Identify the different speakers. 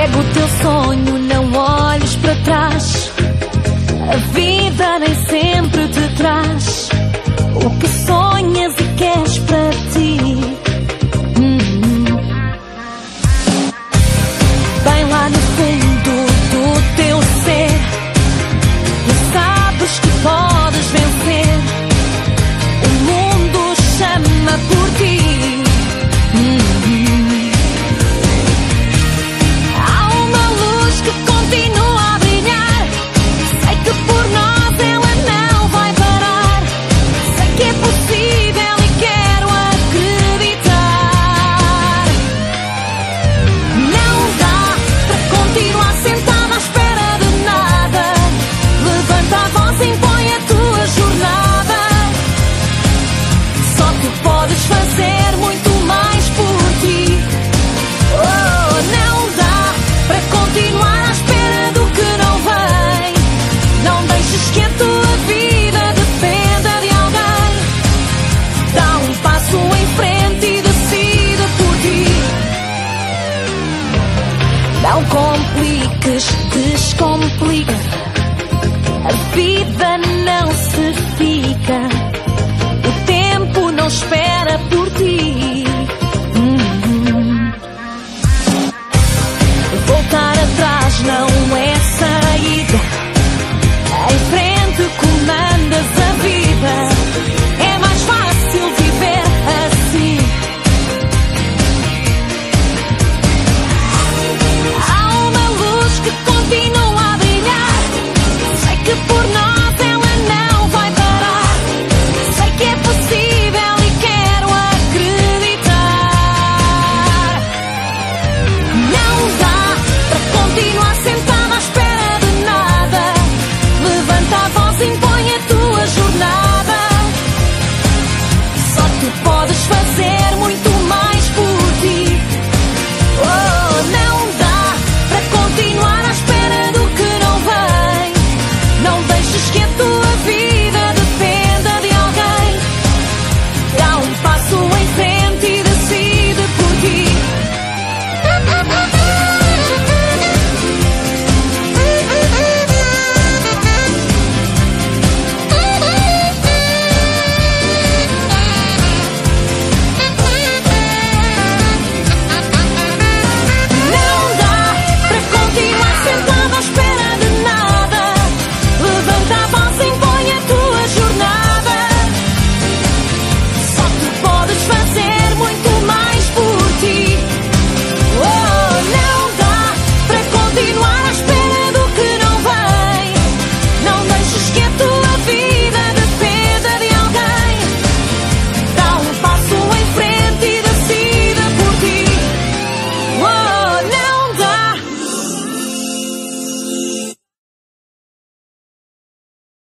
Speaker 1: Segue o teu sonho, não olhes para trás. A vida nem sempre te traz o que sonhas e queres para ti. Bem lá no fundo do teu ser, tu sabes que podes vencer. O mundo chama por ti. Há uma luz que continua a brilhar. Sei que por nós ela não vai parar. Sei que é possível e quero acreditar. Não dá para continuar sentado à espera de nada. Levanta a voz e impõe a tua jornada. Só tu podes fazer muito mais por ti. Oh, não dá para continuar à espera do que não vem. Não deixes que a tua vida dependa de alguém. Dá um passo em frente e decide por ti. Não compliques, descomplica. A vida não se fica. O tempo não espera.